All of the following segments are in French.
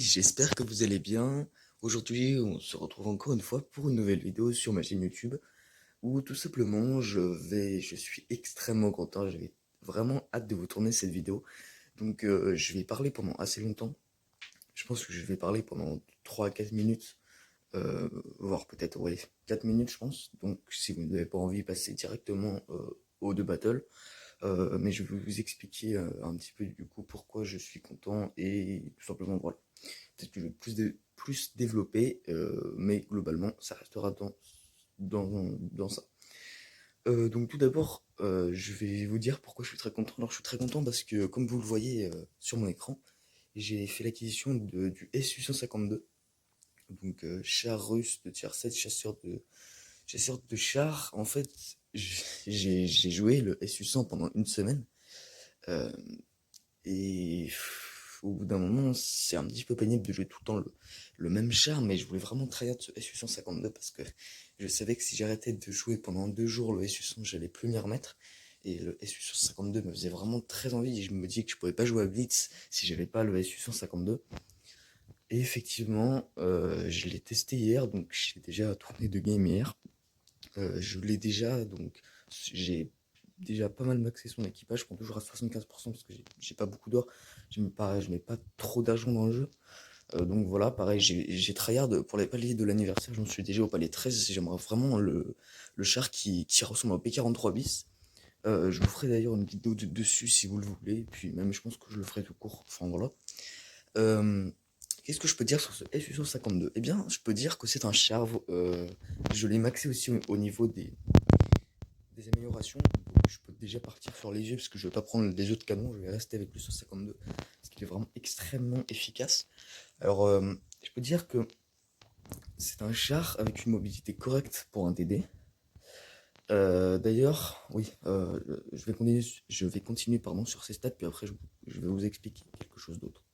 j'espère que vous allez bien. Aujourd'hui, on se retrouve encore une fois pour une nouvelle vidéo sur ma chaîne YouTube où tout simplement je suis extrêmement content. J'avais vraiment hâte de vous tourner cette vidéo. Donc, je vais parler pendant assez longtemps. Je pense que je vais parler pendant 3 à 4 minutes, euh, voire peut-être, ouais, 4 minutes, je pense. Donc, si vous n'avez pas envie, passez directement au de battle. Mais je vais vous expliquer un petit peu du coup pourquoi je suis content et tout simplement voilà. Peut-être que je vais plus développer, mais globalement, ça restera dans ça. Donc tout d'abord, je vais vous dire pourquoi je suis très content. Alors je suis très content parce que, comme vous le voyez sur mon écran, j'ai fait l'acquisition du SU-152, donc char russe de tier 7, chasseur de chars. En fait, j'ai joué le SU-100 pendant une semaine, euh, et au bout d'un moment, c'est un petit peu pénible de jouer tout le temps le même char, mais je voulais vraiment tryhard ce SU-152 parce que je savais que si j'arrêtais de jouer pendant 2 jours le SU-100, j'allais plus m'y remettre. Et le SU-152 me faisait vraiment très envie et je me dis que je pouvais pas jouer à Blitz si j'avais pas le SU-152. Et effectivement, je l'ai testé hier, donc j'ai déjà tourné 2 games hier. Je l'ai déjà, donc j'ai déjà pas mal maxé son équipage. Je prends toujours à 75% parce que j'ai pas beaucoup d'or. Je mets pas trop d'argent dans le jeu. Donc voilà, pareil, j'ai tryhard pour les paliers de l'anniversaire. J'en suis déjà au palier 13. J'aimerais vraiment le char qui ressemble au P43 bis. Je vous ferai d'ailleurs une vidéo dessus si vous le voulez. Et puis même, je pense que je le ferai tout court. Enfin voilà. Euh, Qu'est-ce que je peux dire sur ce SU-152? Eh bien, je peux dire que c'est un char. Je l'ai maxé aussi au niveau des améliorations. Donc je peux déjà partir sur les yeux parce que je vais pas prendre les autres canons. Je vais rester avec le 152 parce qu'il est vraiment extrêmement efficace. Alors, je peux dire que c'est un char avec une mobilité correcte pour un TD. D'ailleurs, oui, je vais continuer pardon, sur ces stats, puis après je vais vous expliquer quelque chose d'autre.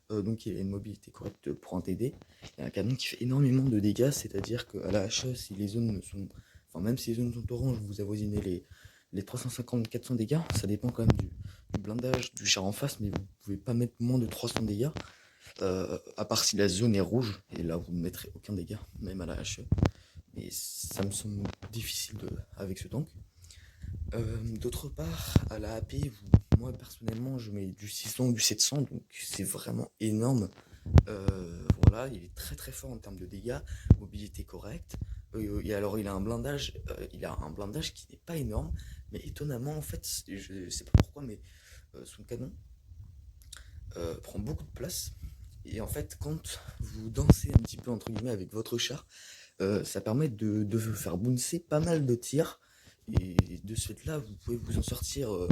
Donc il a une mobilité correcte pour un TD. Il y a un canon qui fait énormément de dégâts, c'est-à-dire qu'à la HE, si les zones sont. Enfin, même si les zones sont oranges, vous avoisinez les 350-400 dégâts. Ça dépend quand même du blindage du char en face, mais vous pouvez pas mettre moins de 300 dégâts. À part si la zone est rouge, et là vous ne mettrez aucun dégât, même à la HE. Mais ça me semble difficile avec ce tank. D'autre part, à la AP, moi personnellement, je mets du 600 ou du 700, donc c'est vraiment énorme. Voilà, il est très très fort en termes de dégâts, mobilité correcte. Et alors il a un blindage qui n'est pas énorme, mais étonnamment en fait, je sais pas pourquoi, mais son canon prend beaucoup de place. Et en fait, quand vous dansez un petit peu entre guillemets avec votre char, ça permet de vous faire bouncer pas mal de tirs. Et de ce fait-là, vous pouvez vous en sortir euh,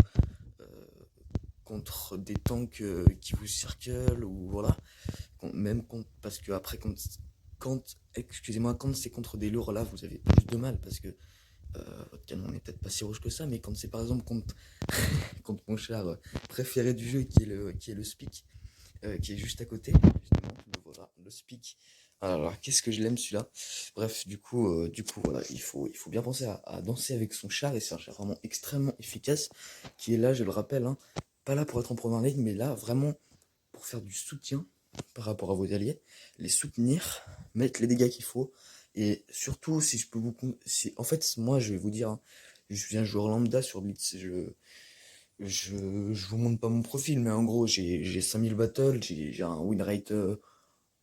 contre des tanks qui vous circulent ou voilà. Parce que après, excusez-moi, quand c'est contre des lourds là, vous avez plus de mal parce que votre canon n'est peut-être pas si rouge que ça, mais quand c'est par exemple contre mon char préféré du jeu qui est le Speak, qui est juste à côté, justement, voilà, le Speak. Alors, qu'est-ce que je l'aime celui-là. Bref, du coup, voilà, il faut bien penser à danser avec son char, et c'est un char vraiment extrêmement efficace, qui est là, je le rappelle, hein, pas là pour être en première ligne, mais là, vraiment, pour faire du soutien par rapport à vos alliés, les soutenir, mettre les dégâts qu'il faut, et surtout, si je peux en fait, moi, je vais vous dire, hein, je suis un joueur lambda sur Blitz, je vous montre pas mon profil, mais en gros, j'ai 5000 battles, j'ai un win rate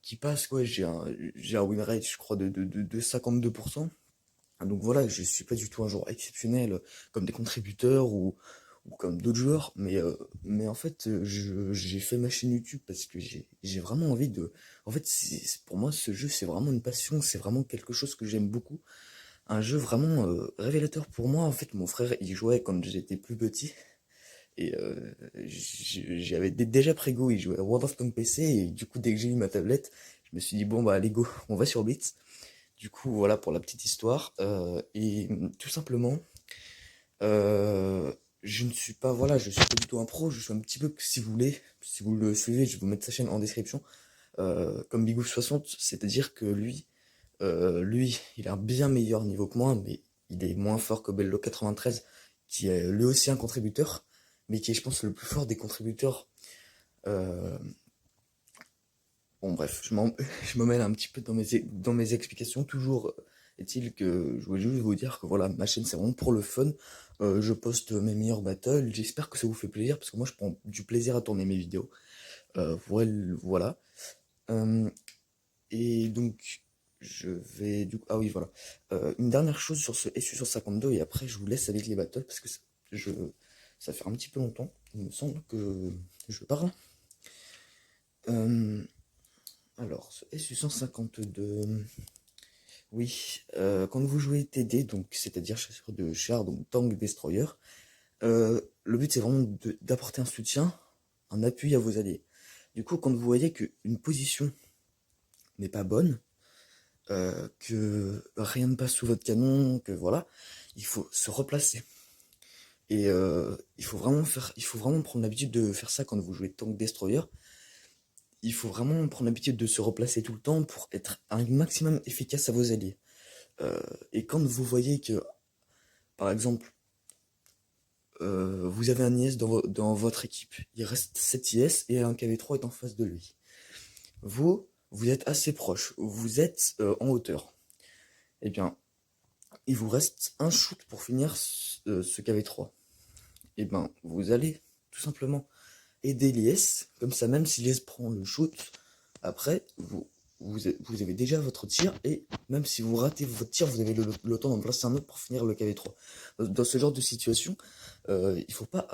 qui passe, quoi. J'ai un win rate, je crois, de 52%. Donc voilà, je suis pas du tout un joueur exceptionnel comme des contributeurs ou comme d'autres joueurs, mais en fait, j'ai fait ma chaîne YouTube parce que j'ai vraiment envie de. En fait, pour moi, ce jeu, c'est vraiment une passion, c'est vraiment quelque chose que j'aime beaucoup. Un jeu vraiment révélateur pour moi. En fait, mon frère, il jouait quand j'étais plus petit. Et j'avais déjà prégo, il jouait à World of Tanks PC, et du coup, dès que j'ai eu ma tablette, je me suis dit, bon, bah, allez, go, on va sur Blitz. Du coup, voilà pour la petite histoire. Et tout simplement, euh, je ne suis pas, voilà, je suis pas du tout un pro, je suis un petit peu, si vous voulez, si vous le suivez, je vais vous mettre sa chaîne en description, comme Bigou60, c'est-à-dire que lui, il a un bien meilleur niveau que moi, mais il est moins fort que Bello93, qui est lui aussi un contributeur, mais qui est, je pense, le plus fort des contributeurs euh, Bon bref, je me mêle un petit peu dans mes explications. Toujours est-il que je voulais juste vous dire que voilà, ma chaîne c'est vraiment pour le fun. Je poste mes meilleurs battles. J'espère que ça vous fait plaisir parce que moi je prends du plaisir à tourner mes vidéos. Voilà. Euh, et donc je vais du coup... Ah oui voilà. Une dernière chose sur ce SU-152 et après je vous laisse avec les battles parce que je... ça fait un petit peu longtemps. Il me semble que je parle. Euh, alors, ce SU-152... Oui, quand vous jouez TD, donc c'est-à-dire chasseur de chars, donc tank destroyer, le but c'est vraiment d'apporter un soutien, un appui à vos alliés. Du coup, quand vous voyez qu'une position n'est pas bonne, que rien ne passe sous votre canon, que voilà, il faut se replacer. Et il faut vraiment prendre l'habitude de faire ça quand vous jouez tank destroyer. Il faut vraiment prendre l'habitude de se replacer tout le temps pour être un maximum efficace à vos alliés. Et quand vous voyez que, par exemple, vous avez un IS dans votre équipe, il reste 7 IS et un KV3 est en face de lui. Vous êtes assez proche, vous êtes en hauteur. Eh bien, il vous reste un shoot pour finir ce KV3. Eh bien, vous allez tout simplement aider l'IS, comme ça même si l'IS prend le shoot, après, vous avez déjà votre tir, et même si vous ratez votre tir, vous avez le temps d'en placer un autre pour finir le KV3. Dans ce genre de situation, il faut pas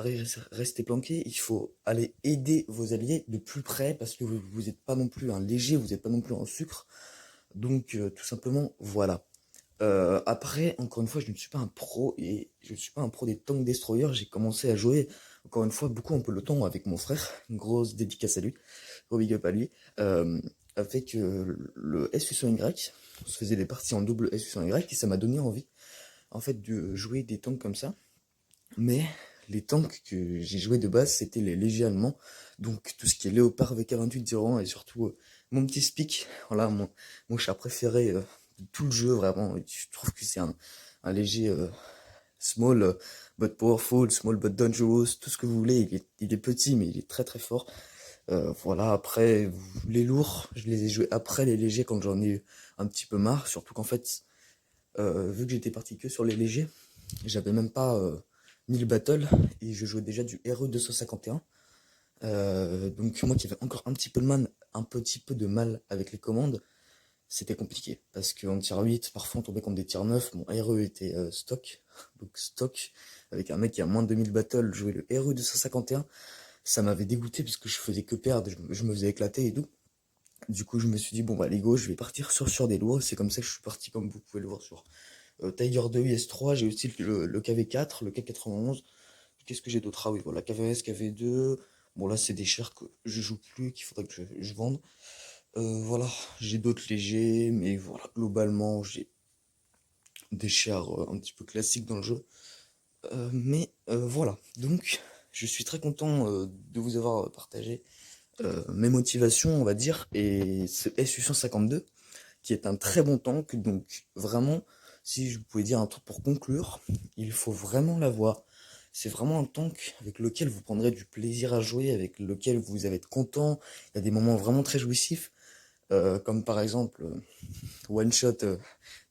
rester planqué, il faut aller aider vos alliés de plus près, parce que vous n'êtes pas non plus un léger, vous n'êtes pas non plus un sucre. Donc tout simplement, voilà. Après, encore une fois, je ne suis pas un pro, et je ne suis pas un pro des tank destroyers. J'ai commencé à jouer, encore une fois, beaucoup un peu le temps avec mon frère. Une grosse dédicace à lui, gros big up à lui. Avec le SU100Y, on se faisait des parties en double SU100Y, et ça m'a donné envie, en fait, de jouer des tanks comme ça. Mais les tanks que j'ai joué de base, c'était les légers allemands, donc tout ce qui est Léopard VK2801 et surtout mon petit Speak, voilà, mon char préféré de tout le jeu, vraiment. Je trouve que c'est un léger small but powerful, small but dangerous, tout ce que vous voulez. Il est petit, mais il est très très fort. Voilà, après, les lourds, je les ai joués après les légers quand j'en ai eu un petit peu marre, surtout qu'en fait, vu que j'étais parti que sur les légers, j'avais même pas 1000 battles et je jouais déjà du RE 251. Donc moi qui avais encore un petit peu de mal avec les commandes, c'était compliqué parce qu'en tier 8, parfois on tombait contre des tier 9. Mon RE était stock, donc stock avec un mec qui a moins de 2000 battles, jouer le RE 251, ça m'avait dégoûté parce que je faisais que perdre, je me faisais éclater et tout. Du coup, je me suis dit, bon, bah, les go, je vais partir sur des lourds. C'est comme ça que je suis parti, comme vous pouvez le voir sur Tiger 2 IS3. J'ai aussi le KV4, le K91. Qu'est-ce que j'ai d'autre? Ah oui, voilà, KVS, KV2. Bon, là, c'est des chars que je joue plus, qu'il faudrait que je vende. Voilà, j'ai d'autres légers, mais voilà, globalement, j'ai des chars un petit peu classiques dans le jeu. Mais voilà, donc, je suis très content de vous avoir partagé mes motivations, on va dire, et ce SU152, qui est un très bon tank. Donc vraiment, si je pouvais dire un truc pour conclure, il faut vraiment l'avoir. C'est vraiment un tank avec lequel vous prendrez du plaisir à jouer, avec lequel vous allez être content. Il y a des moments vraiment très jouissifs, comme par exemple one shot de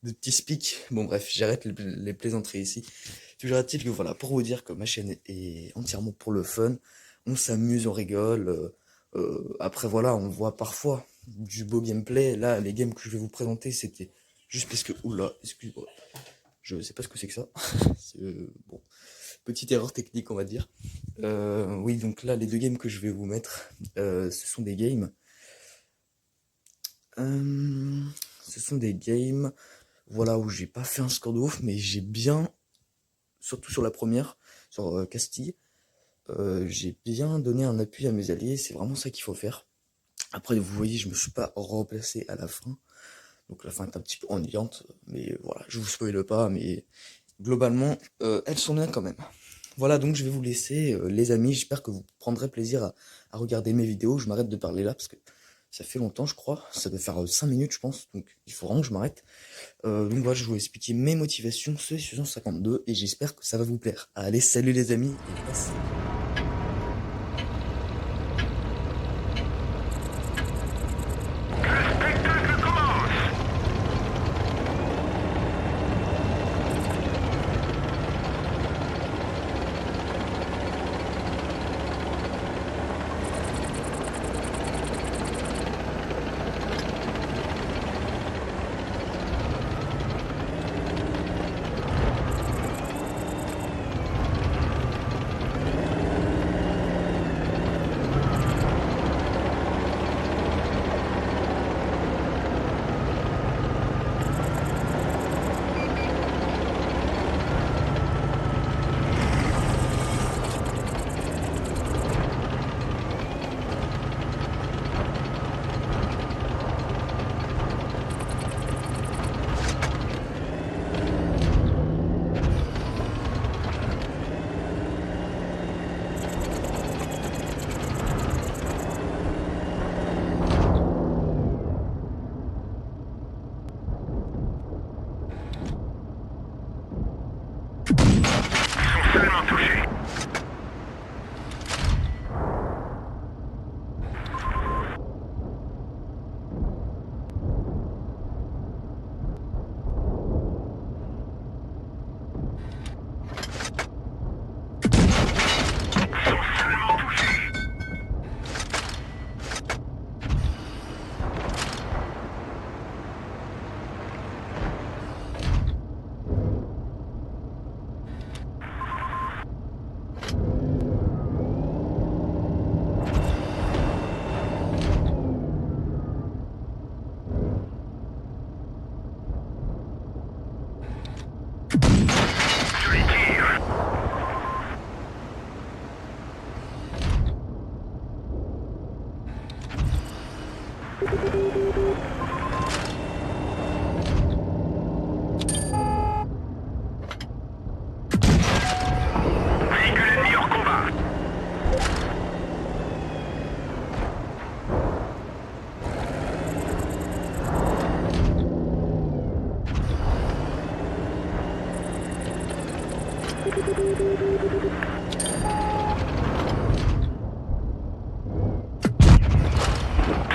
petits speak. Bon bref, j'arrête les plaisanteries ici. Toujours est-il que voilà, pour vous dire que ma chaîne est entièrement pour le fun. On s'amuse, on rigole. Après voilà, on voit parfois du beau gameplay. Là, les games que je vais vous présenter, c'était juste parce que... Oula, excuse-moi. Je sais pas ce que c'est que ça. Bon, petite erreur technique, on va dire. Oui, donc là, les deux games que je vais vous mettre, ce sont des games... ce sont des games, voilà, où j'ai pas fait un score de ouf, mais j'ai bien, surtout sur la première, sur Castille, j'ai bien donné un appui à mes alliés. C'est vraiment ça qu'il faut faire. Après, vous voyez, je me suis pas replacé à la fin, donc la fin est un petit peu ennuyante, mais voilà, je vous spoile pas, mais globalement, elles sont bien quand même. Voilà, donc je vais vous laisser, les amis. J'espère que vous prendrez plaisir à regarder mes vidéos. Je m'arrête de parler là parce que ça fait longtemps, je crois. Ça doit faire 5 minutes, je pense. Donc il faut vraiment que je m'arrête. Donc voilà, je vais vous expliquer mes motivations, ce Susan 52, et j'espère que ça va vous plaire. Allez, salut les amis, et passez. seulement touché. Véhicule ennemi hors combat.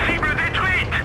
Cible détruite.